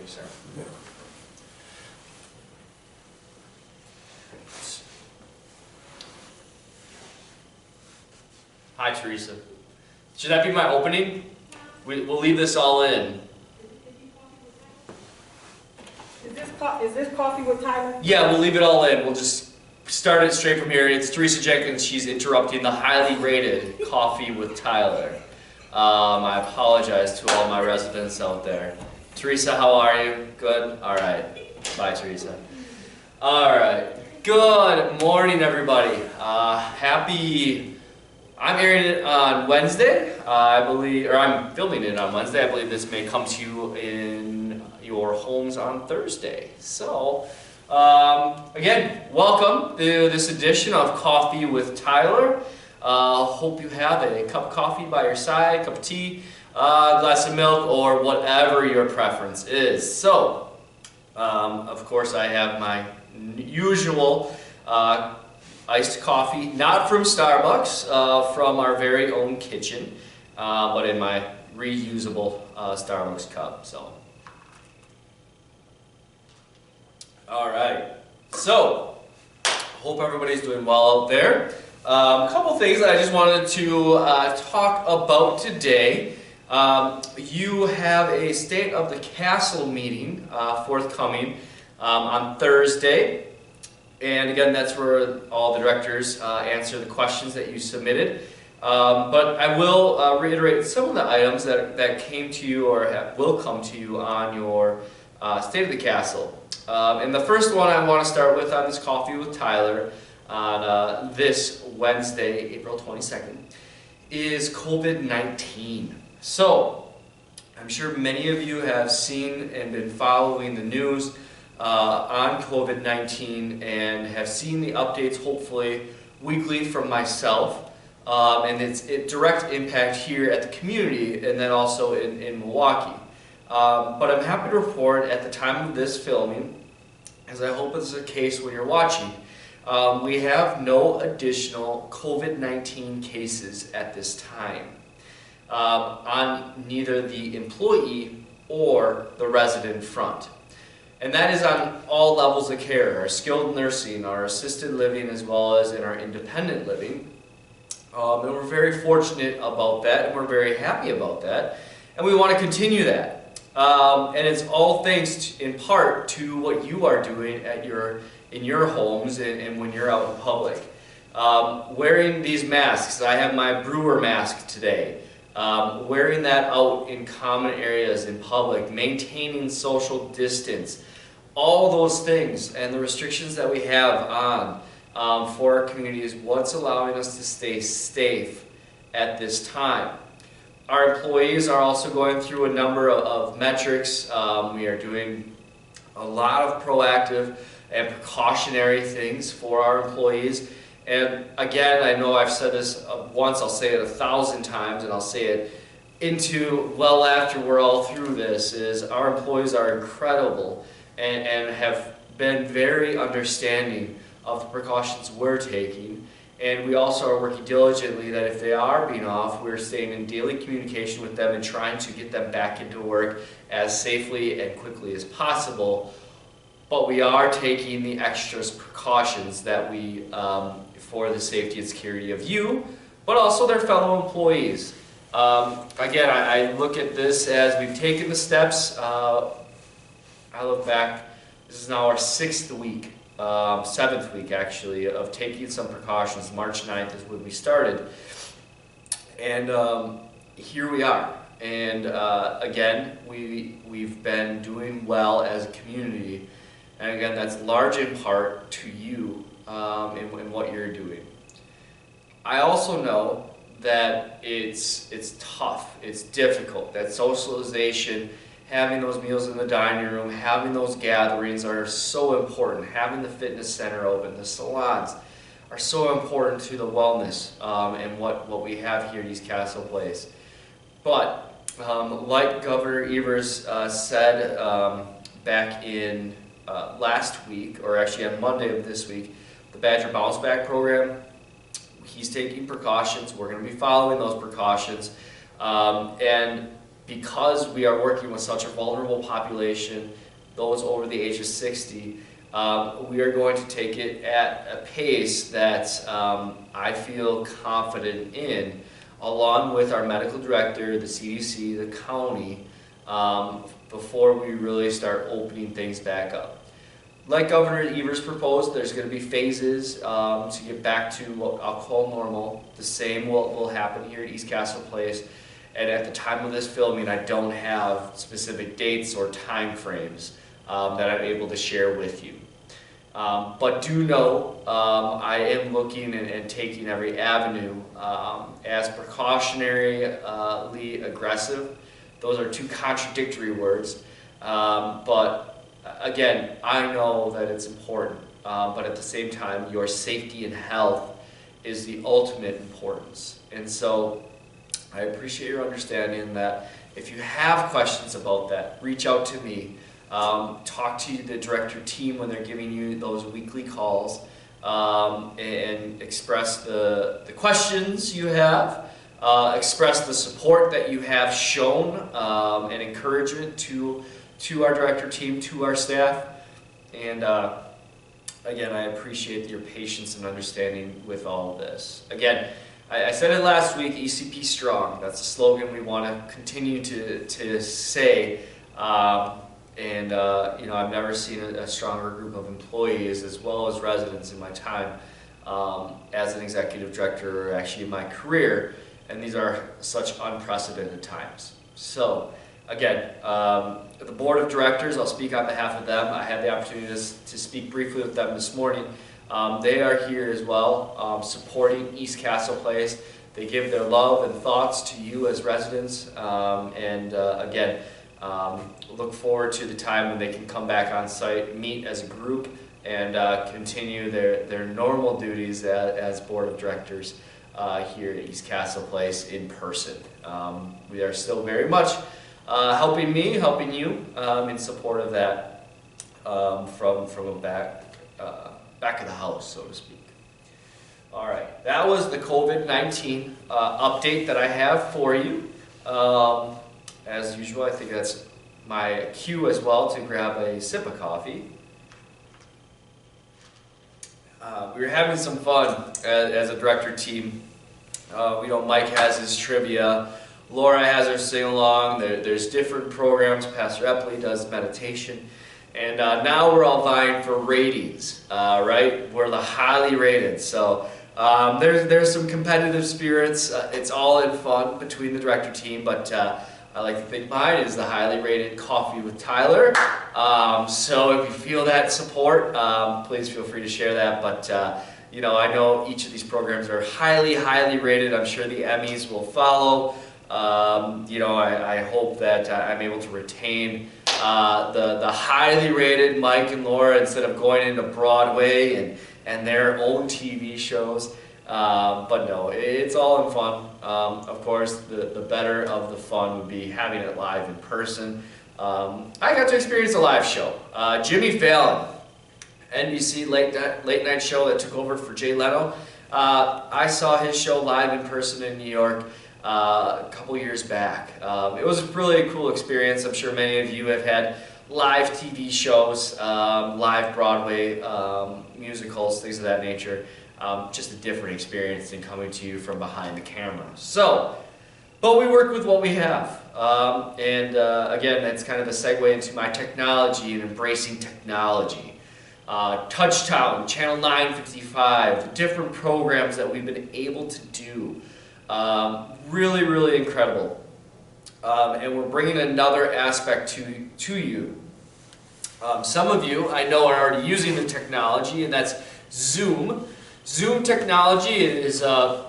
you, sir. Yeah. Hi, Teresa. Should that be my opening? We'll leave this all in. Is this coffee with Tyler? Yeah, we'll leave it all in. We'll just start it straight from here. It's Teresa Jenkins. She's interrupting the highly rated Coffee with Tyler. I apologize to all my residents out there. Teresa, how are you? Good? All right. Bye, Teresa. All right. Good morning, everybody. I'm airing it on Wednesday, I believe, or I'm filming it on Wednesday. I believe this may come to you in your homes on Thursday. So, again, welcome to this edition of Coffee with Tyler. Hope you have a cup of coffee by your side, cup of tea, glass of milk, or whatever your preference is. So, of course, I have my usual iced coffee, not from Starbucks, from our very own kitchen, but in my reusable Starbucks cup. So, all right. So, hope everybody's doing well out there. A couple things that I just wanted to talk about today. You have a State of the Castle meeting forthcoming on Thursday. And again, that's where all the directors answer the questions that you submitted. But I will reiterate some of the items that came to you or will come to you on your State of the Castle. And the first one I want to start with on this Coffee with Tyler on this Wednesday, April 22nd, is COVID-19. So, I'm sure many of you have seen and been following the news on COVID-19 and have seen the updates, hopefully, weekly from myself and its direct impact here at the community and then also in Milwaukee. But I'm happy to report at the time of this filming, as I hope is the case when you're watching, we have no additional COVID-19 cases at this time on neither the employee or the resident front. And that is on all levels of care, our skilled nursing, our assisted living, as well as in our independent living. And we're very fortunate about that, and we're very happy about that. And we want to continue that. And it's all thanks in part to what you are doing in your homes and when you're out in public. Wearing these masks, I have my brewer mask today. Wearing that out in common areas in public, maintaining social distance, all those things and the restrictions that we have on for our community is what's allowing us to stay safe at this time. Our employees are also going through a number of metrics. We are doing a lot of proactive and precautionary things for our employees. And again, I know I've said this once, I'll say it 1,000 times, and I'll say it well after we're all through this, is our employees are incredible and have been very understanding of the precautions we're taking. And we also are working diligently that if they are being off, we're staying in daily communication with them and trying to get them back into work as safely and quickly as possible. But we are taking the extra precautions that we, for the safety and security of you, but also their fellow employees. Again, I look at this as we've taken the steps. I look back, this is now our 6th week, 7th week actually, of taking some precautions. March 9th is when we started. And here we are. And again, we've been doing well as a community. And again, that's large in part to you in what you're doing. I also know that it's tough, it's difficult, that socialization, having those meals in the dining room, having those gatherings are so important. Having the fitness center open, the salons are so important to the wellness and what we have here at East Castle Place. But like Governor Evers said back in last week, or actually on Monday of this week, the Badger Bounce Back program, he's taking precautions. We're going to be following those precautions. And because we are working with such a vulnerable population, those over the age of 60, we are going to take it at a pace that I feel confident in, along with our medical director, the CDC, the county, before we really start opening things back up. Like Governor Evers proposed, there's going to be phases to get back to what I'll call normal. The same will happen here at East Castle Place. And at the time of this filming, I don't have specific dates or time frames that I'm able to share with you. But do know I am looking and taking every avenue as precautionarily aggressive. Those are two contradictory words, but again, I know that it's important, but at the same time, your safety and health is the ultimate importance. And so I appreciate your understanding that if you have questions about that, reach out to me. Talk to the director team when they're giving you those weekly calls, and express the questions you have, express the support that you have shown, and encouragement to our director team, to our staff. And again, I appreciate your patience and understanding with all of this. Again, I said it last week, ECP strong. That's a slogan we want to continue to say. You know, I've never seen a stronger group of employees as well as residents in my time as an executive director, or actually in my career, and these are such unprecedented times. So again, the board of directors, I'll speak on behalf of them. I had the opportunity to speak briefly with them this morning. They are here as well, supporting East Castle Place. They give their love and thoughts to you as residents, again, look forward to the time when they can come back on site, meet as a group, and continue their normal duties as board of directors here at East Castle Place in person. We are still very much helping you in support of that from a back of the house, so to speak. All right, that was the COVID-19 update that I have for you. As usual, I think that's my cue as well to grab a sip of coffee. We were having some fun as a director team. Mike has his trivia, Laura has her sing-along, there's different programs, Pastor Epley does meditation, and now we're all vying for ratings, right? We're the highly rated, so there's some competitive spirits. It's all in fun between the director team, but I like to think mine is the highly rated Coffee with Tyler. So if you feel that support, please feel free to share that. But you know, I know each of these programs are highly, highly rated. I'm sure the Emmys will follow. You know, I hope that I'm able to retain the highly rated Mike and Laura instead of going into Broadway and their own TV shows. But no, it's all in fun. Of course, the better of the fun would be having it live in person. I got to experience a live show. Jimmy Fallon, NBC late night show that took over for Jay Leno. I saw his show live in person in New York a couple years back. It was a really cool experience. I'm sure many of you have had live TV shows, live Broadway musicals, things of that nature. Just a different experience than coming to you from behind the camera. So, but we work with what we have. Again, that's kind of a segue into my technology and embracing technology. Touchtown, Channel 955, the different programs that we've been able to do. Really, really incredible. And we're bringing another aspect to you. Some of you, I know, are already using the technology, and that's Zoom. Zoom technology is a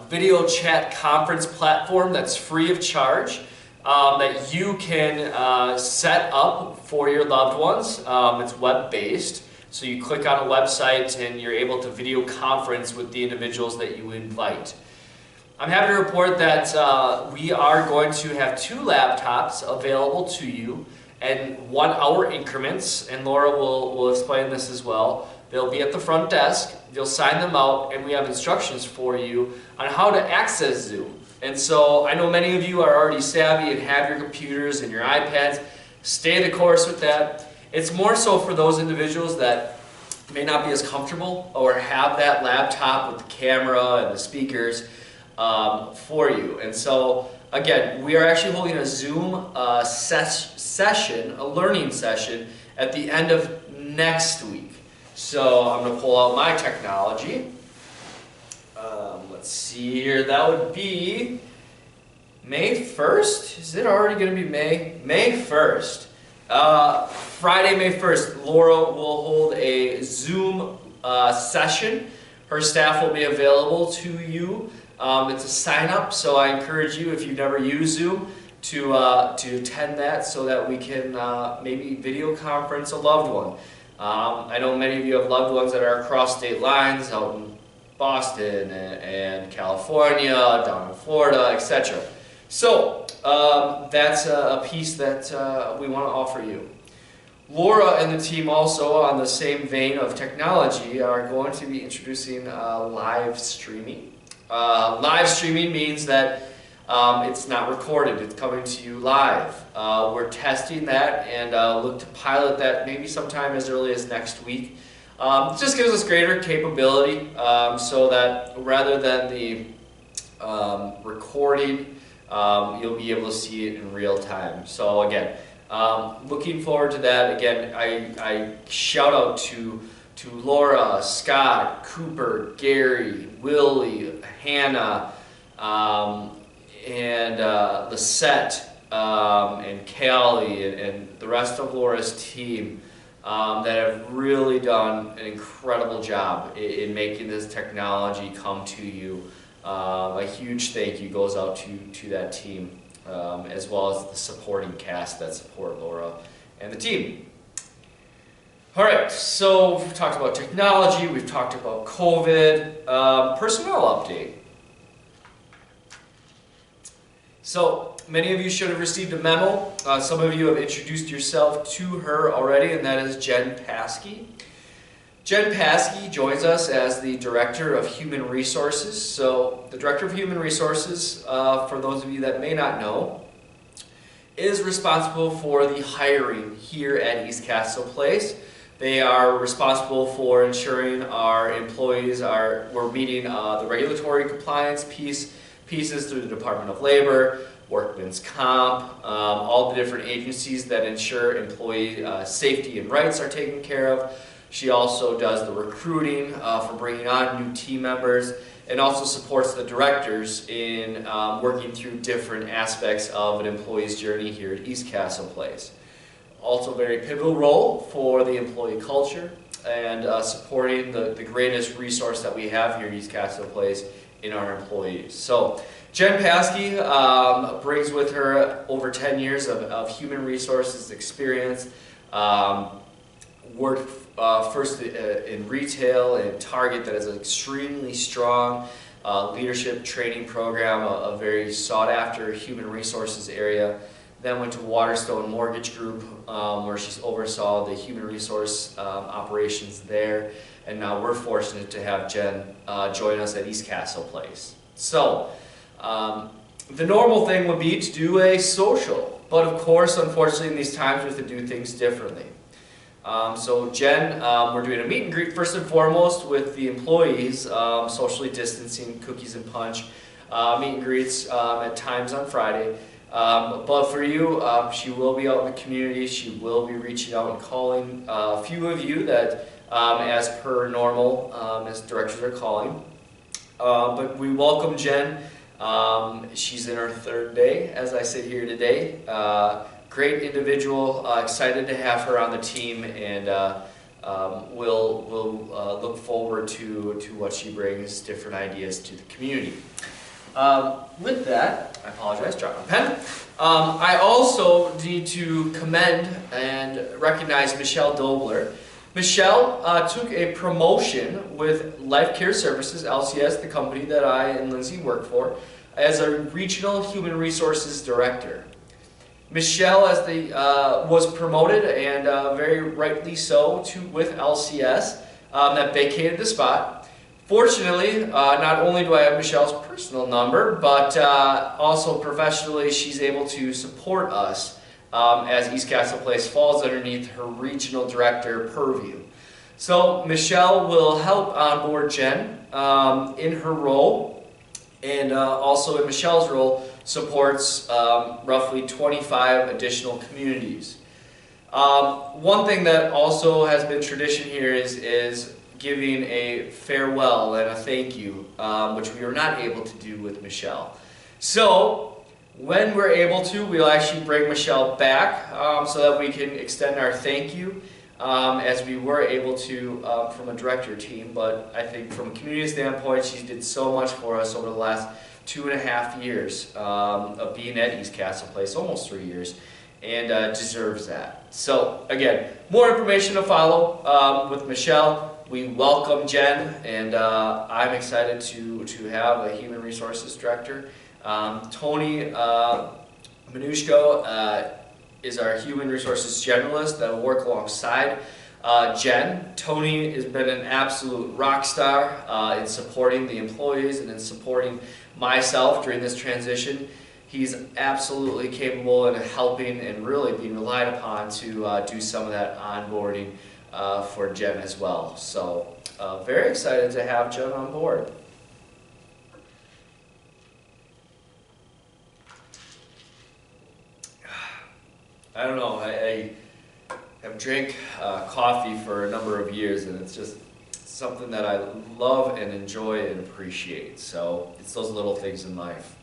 video chat conference platform that's free of charge, that you can set up for your loved ones. It's web-based, so you click on a website and you're able to video conference with the individuals that you invite. I'm happy to report that we are going to have 2 laptops available to you in 1-hour increments, and Laura will explain this as well. They'll be at the front desk, you'll sign them out, and we have instructions for you on how to access Zoom. And so I know many of you are already savvy and have your computers and your iPads. Stay the course with that. It's more so for those individuals that may not be as comfortable or have that laptop with the camera and the speakers for you. And so again, we are actually holding a Zoom session, a learning session, at the end of next week. So I'm going to pull out my technology. Let's see here, that would be May 1st? Is it already going to be May? May 1st. Friday, May 1st, Laura will hold a Zoom session. Her staff will be available to you. It's a sign up, so I encourage you, if you've never used Zoom, to attend that so that we can maybe video conference a loved one. I know many of you have loved ones that are across state lines, out in Boston and California, down in Florida, etc. So that's a piece that we want to offer you. Laura and the team also, on the same vein of technology, are going to be introducing live streaming. Live streaming means that it's not recorded, it's coming to you live. We're testing that and look to pilot that maybe sometime as early as next week. It just gives us greater capability so that rather than the recording, you'll be able to see it in real time. So again, looking forward to that. Again, I shout out to Laura, Scott, Cooper, Gary, Willie, Hannah, and Lisette, and Callie, and the rest of Laura's team that have really done an incredible job in making this technology come to you. A huge thank you goes out to that team, as well as the supporting cast that support Laura and the team. Alright, so we've talked about technology, we've talked about COVID, personnel update. So, many of you should have received a memo. Some of you have introduced yourself to her already, and that is Jen Paskey. Jen Paskey joins us as the Director of Human Resources. So, the Director of Human Resources, for those of you that may not know, is responsible for the hiring here at East Castle Place. They are responsible for ensuring our employees we're meeting the regulatory compliance pieces through the Department of Labor, Workman's Comp, all the different agencies that ensure employee safety and rights are taken care of. She also does the recruiting for bringing on new team members, and also supports the directors in working through different aspects of an employee's journey here at East Castle Place. Also a very pivotal role for the employee culture and supporting the greatest resource that we have here at East Castle Place in our employees. So Jen Paskey brings with her over 10 years of human resources experience. Worked first in retail and Target, that is an extremely strong leadership training program, a very sought after human resources area. Then went to Waterstone Mortgage Group, where she oversaw the human resource operations there. And now we're fortunate to have Jen join us at East Castle Place. So, the normal thing would be to do a social, but of course, unfortunately, in these times we have to do things differently. So Jen, we're doing a meet and greet first and foremost with the employees, socially distancing, cookies and punch, meet and greets at times on Friday. But for you, she will be out in the community. She will be reaching out and calling a few of you that, as per normal, as directors are calling. But we welcome Jen. She's in her third day, as I sit here today. Great individual, excited to have her on the team, and we'll look forward to what she brings, different ideas to the community. With that, I apologize, dropped my pen. I also need to commend and recognize Michelle Dobler. Michelle took a promotion with Life Care Services, LCS, the company that I and Lindsay work for, as a Regional Human Resources Director. Michelle was promoted, and very rightly so, with LCS, that vacated the spot. Fortunately, not only do I have Michelle's personal number, but also professionally, she's able to support us as East Castle Place falls underneath her regional director purview. So Michelle will help onboard Jen in her role, and also in Michelle's role supports roughly 25 additional communities. One thing that also has been tradition here is giving a farewell and a thank you, which we were not able to do with Michelle. So when we're able to, we'll actually bring Michelle back so that we can extend our thank you as we were able to from a director team. But I think from a community standpoint, she did so much for us over the last 2.5 years of being at East Castle Place, almost 3 years, and deserves that. So again, more information to follow with Michelle. We welcome Jen, and I'm excited to have a Human Resources Director. Tony Minushko is our Human Resources Generalist that will work alongside Jen. Tony has been an absolute rock star in supporting the employees and in supporting myself during this transition. He's absolutely capable in helping and really being relied upon to do some of that onboarding for Jen as well. So very excited to have Jen on board. I don't know, I have drank coffee for a number of years, and it's just something that I love and enjoy and appreciate. So it's those little things in life.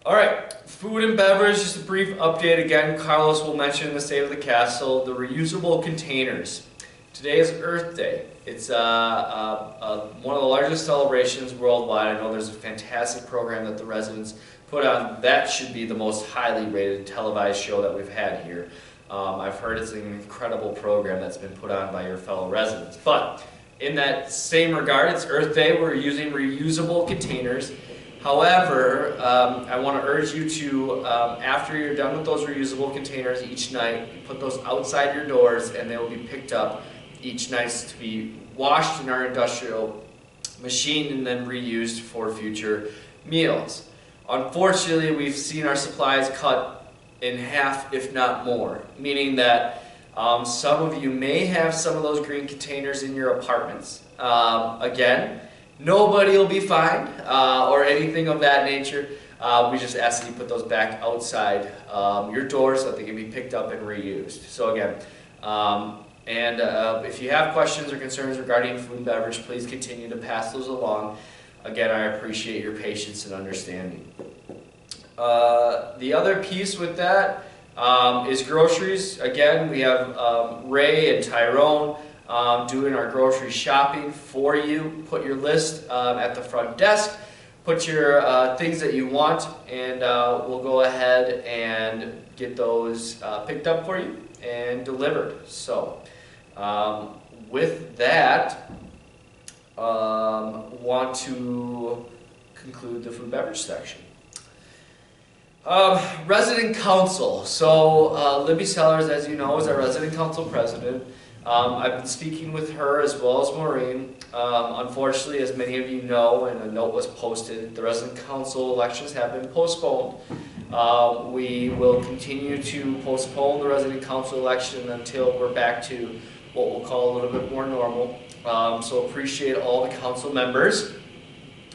All right, food and beverage, just a brief update again. Carlos will mention in the State of the Castle, the reusable containers. Today is Earth Day. It's one of the largest celebrations worldwide. I know there's a fantastic program that the residents put on. That should be the most highly rated televised show that we've had here. I've heard it's an incredible program that's been put on by your fellow residents. But in that same regard, it's Earth Day. We're using reusable containers. However, I want to urge you to, after you're done with those reusable containers each night, put those outside your doors, and they will be picked up each night to be washed in our industrial machine and then reused for future meals. Unfortunately, we've seen our supplies cut in half, if not more, meaning that some of you may have some of those green containers in your apartments. Again, nobody will be fined or anything of that nature. We just ask that you put those back outside your door so that they can be picked up and reused. So again, if you have questions or concerns regarding food and beverage, please continue to pass those along. Again, I appreciate your patience and understanding. The other piece with that is groceries. Again, we have Ray and Tyrone doing our grocery shopping for you. Put your list at the front desk. Put your things that you want, and we'll go ahead and get those picked up for you and delivered. So with that, want to conclude the food and beverage section. Resident Council. So Libby Sellers, as you know, is our Resident Council President. I've been speaking with her as well as Maureen. Unfortunately, as many of you know, and a note was posted, the Resident Council elections have been postponed. We will continue to postpone the Resident Council election until we're back to what we'll call a little bit more normal. So appreciate all the council members,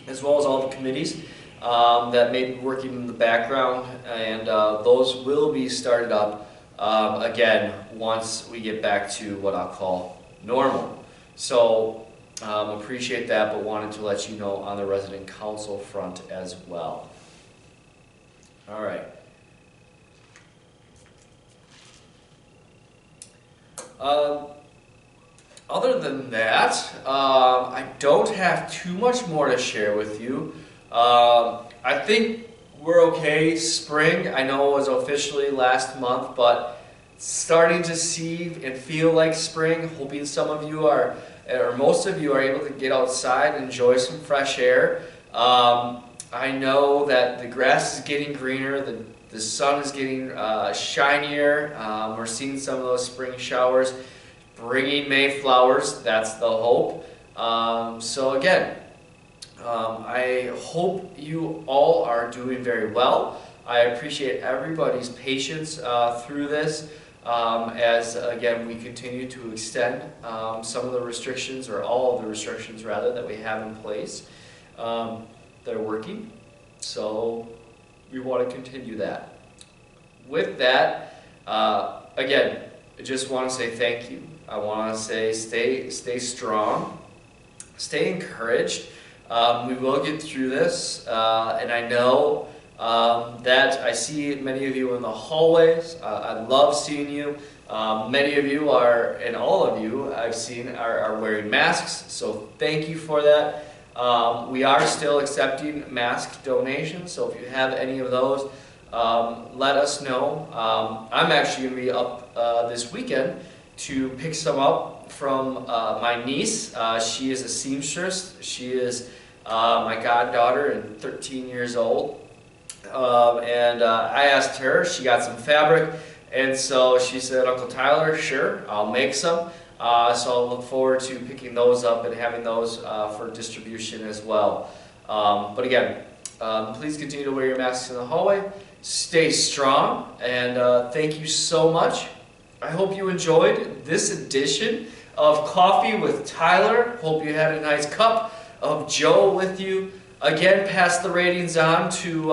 as well as all the committees that may be working in the background, and those will be started up again once we get back to what I'll call normal. So appreciate that, but wanted to let you know on the resident council front as well. All right. Other than that, I don't have too much more to share with you. I think we're okay. Spring, I know it was officially last month, but starting to see and feel like spring. Hoping some of you are, or most of you are able to get outside and enjoy some fresh air. I know that the grass is getting greener, the sun is getting shinier. We're seeing some of those spring showers bringing May flowers. That's the hope. So again, I hope you all are doing very well. I appreciate everybody's patience through this as, again, we continue to extend some of the restrictions, or all of the restrictions rather, that we have in place that are working. So we want to continue that. With that, again, I just want to say thank you. I want to say stay strong, stay encouraged. We will get through this, and I know that I see many of you in the hallways. I love seeing you. Many of you are, and all of you I've seen are wearing masks, so thank you for that. We are still accepting mask donations, so if you have any of those, let us know. I'm actually going to be up this weekend to pick some up from my niece. She is a seamstress. She is my goddaughter and 13 years old. I asked her, she got some fabric, and so she said, Uncle Tyler, sure, I'll make some. So I'll look forward to picking those up and having those for distribution as well. But again, please continue to wear your masks in the hallway. Stay strong, and thank you so much. I hope you enjoyed this edition of Coffee with Tyler. Hope you had a nice cup of Joe with you. Again, pass the ratings on to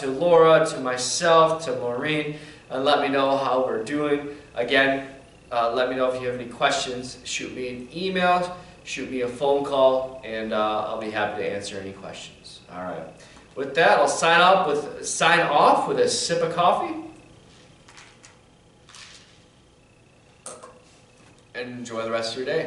Laura, to myself, to Maureen, and let me know how we're doing. Again, let me know if you have any questions. Shoot me an email, shoot me a phone call, and I'll be happy to answer any questions. All right. With that, I'll sign off with a sip of coffee. And enjoy the rest of your day.